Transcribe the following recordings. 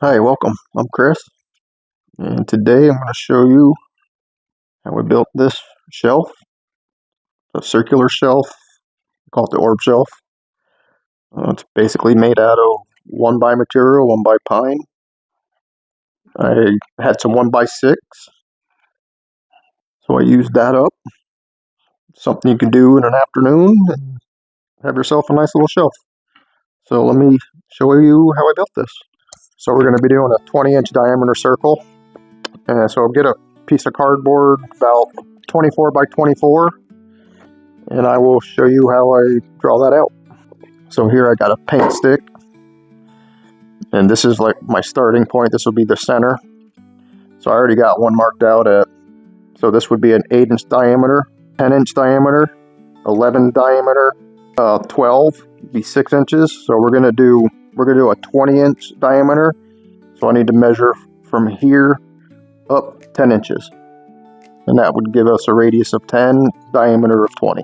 Hi, welcome. I'm Chris, and today I'm going to show you how I built this shelf, a circular shelf. I call it the orb shelf. It's basically made out of 1x material, 1x pine. I had some 1x6, so I used that up. Something you can do in an afternoon and have yourself a nice little shelf. So let me show you how I built this. So we're going to be doing a 20-inch diameter circle. And so I'll get a piece of cardboard about 24 by 24. And I will show you how I draw that out. So here I got a paint stick, and this is like my starting point. This will be the center. So I already got one marked out at, so this would be an 8-inch diameter, 10-inch diameter, 11 diameter, 12 would be 6 inches. So we're gonna do a 20-inch diameter. So I need to measure from here up 10 inches, and that would give us a radius of 10, diameter of 20.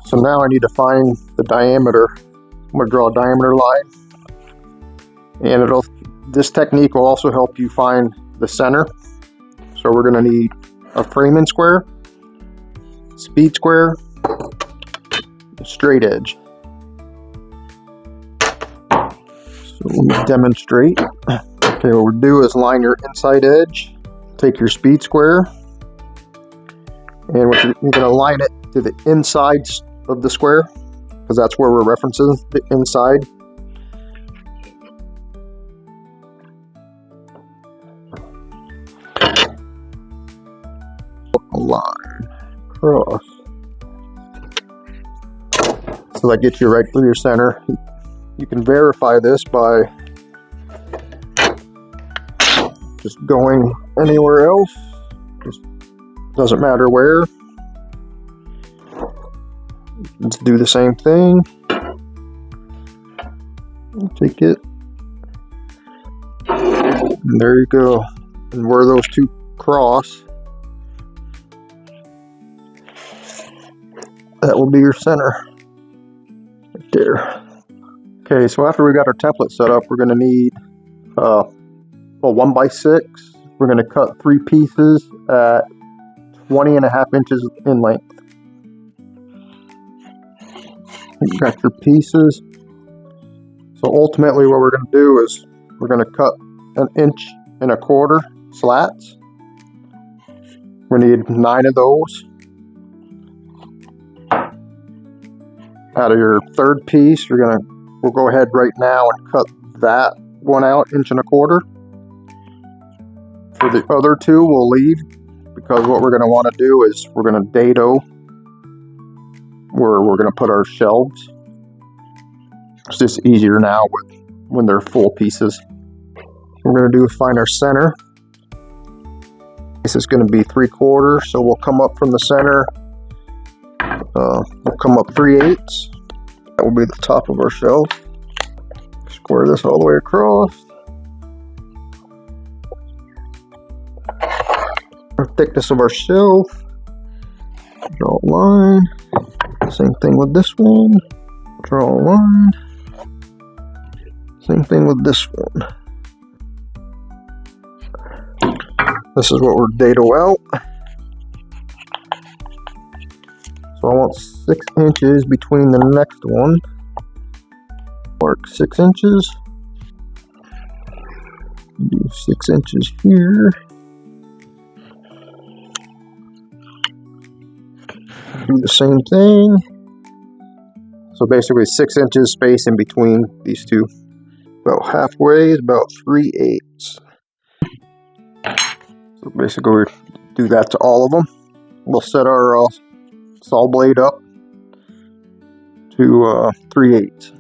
So now I need to find the diameter. I'm going to draw a diameter line, and this technique will also help you find the center. So we're going to need a Freeman square, speed square, straight edge. So let me demonstrate. Okay, what we'll do is line your inside edge, take your speed square, and you're going to line it to the inside of the square, because that's where we're referencing the inside. A line across. So that gets you right through your center. You can verify this by just going anywhere else. Just doesn't matter where. Let's do the same thing. Take it. And there you go. And where those two cross, that will be your center. Right there. Okay, so after we got our template set up, we're going to need a 1x6. We're going to cut 3 pieces at 20.5 inches in length. You got your pieces. So ultimately what we're going to do is we're going to cut 1.25 inch slats. We need 9 of those. Out of your third piece, we'll go ahead right now and cut that one out 1.25 inches. For the other 2 we'll leave, because what we're going to want to do is we're going to dado where we're going to put our shelves. It's just easier now when they're full pieces. What we're going to do is find our center. This is going to be 3/4, so we'll come up from the center. We'll come up 3/8. That will be the top of our shelf. Square this all the way across. Our thickness of our shelf. Draw a line. Same thing with this one. Draw a line. Same thing with this one. This is what we're dado out. So I want 6 inches between the next one. Mark 6 inches. Do 6 inches here. Do the same thing. So basically 6 inches space in between these two. About halfway is about 3/8. So basically we do that to all of them. We'll set our saw blade up to 3/8.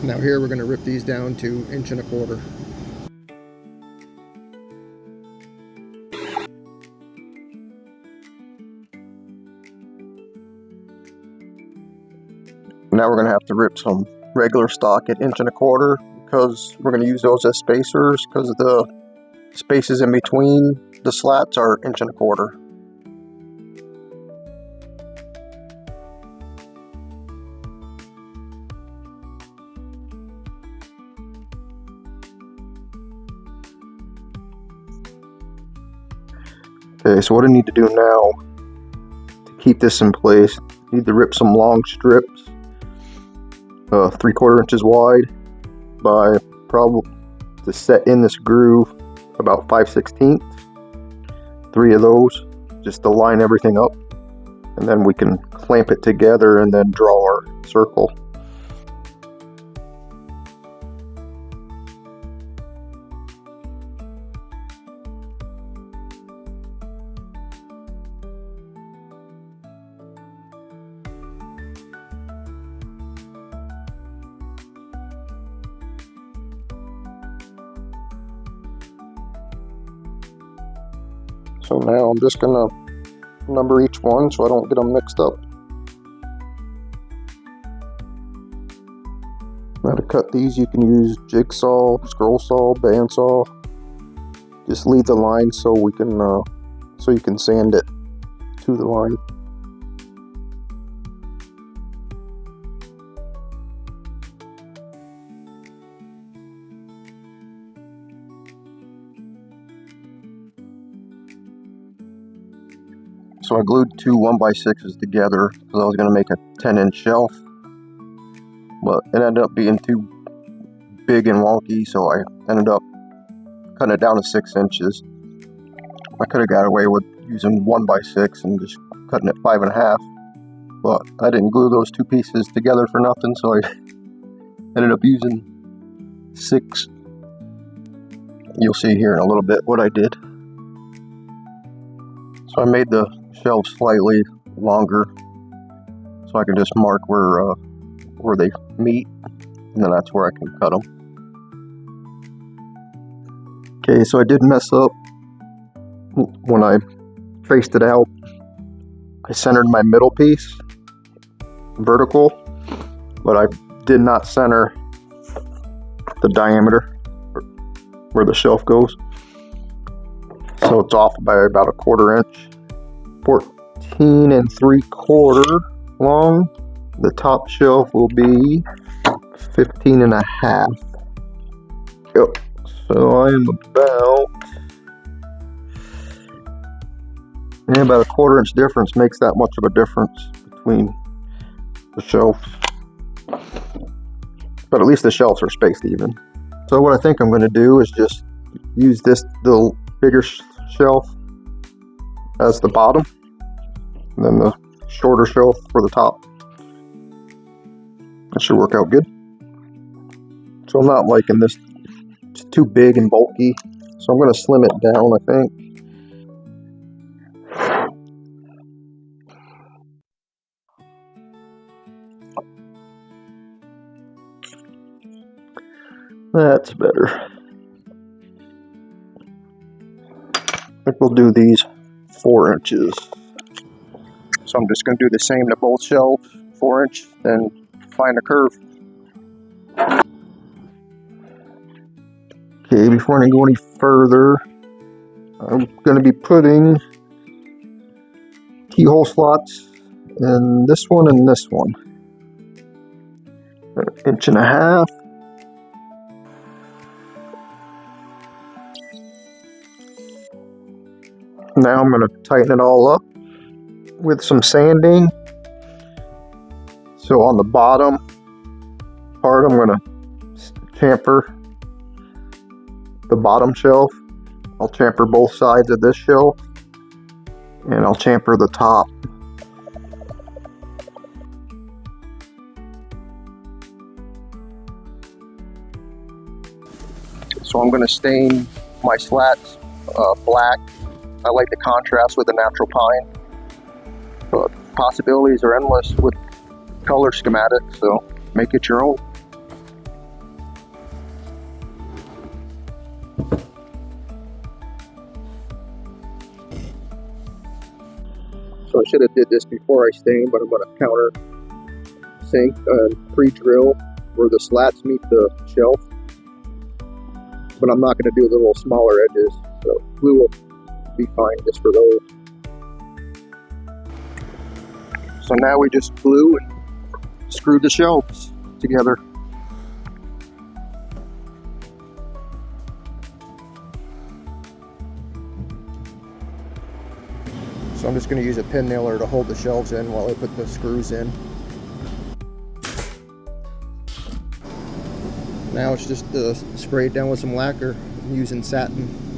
Now here we're going to rip these down to 1.25 inches. Now we're going to have to rip some regular stock at 1¼ inch because we're going to use those as spacers because the spaces in between the slats are 1¼ inch. Okay, so what I need to do now to keep this in place, I need to rip some long strips, 3/4 inches wide by probably to set in this groove about 5/16. 3 of those just to line everything up, and then we can clamp it together and then draw our circle. So now I'm just gonna number each one so I don't get them mixed up. Now to cut these, you can use jigsaw, scroll saw, bandsaw. Just leave the line so we can so you can sand it to the line. So I glued 2 1x6s together because I was going to make a 10-inch shelf, but it ended up being too big and wonky, so I ended up cutting it down to 6 inches. I could have got away with using 1x6 and just cutting it 5½, but I didn't glue those 2 pieces together for nothing, so I ended up using 6. You'll see here in a little bit what I did. So I made the shelves slightly longer so I can just mark where they meet, and then that's where I can cut them. Okay, so I did mess up when I traced it out. I centered my middle piece vertical, but I did not center the diameter where the shelf goes. So it's off by about 1/4 inch. 14 3/4 long. The top shelf will be 15½. Yep. So I am about 1/4 inch difference makes that much of a difference between the shelves. But at least the shelves are spaced even. So what I think I'm going to do is just use this little bigger shelf as the bottom, and then the shorter shelf for the top. That should work out good. So I'm not liking this. It's too big and bulky, so I'm going to slim it down, I think. That's better. I think we'll do these 4 inches. So I'm just going to do the same to both shelves, 4 inch, then find a curve. Okay, before I go any further, I'm going to be putting keyhole slots in this one and this one. 1.5 inches. Now I'm going to tighten it all up with some sanding. So on the bottom part, I'm going to chamfer the bottom shelf. I'll chamfer both sides of this shelf, and I'll chamfer the top. So I'm going to stain my slats black. I like the contrast with the natural pine. But possibilities are endless with color schematics, so make it your own. So I should have did this before I stained, but I'm going to counter sink and pre-drill where the slats meet the shelf, but I'm not going to do the little smaller edges, so glue will be fine just for those. So now we just glue and screw the shelves together. So I'm just going to use a pin nailer to hold the shelves in while I put the screws in. Now it's just sprayed down with some lacquer. I'm using satin.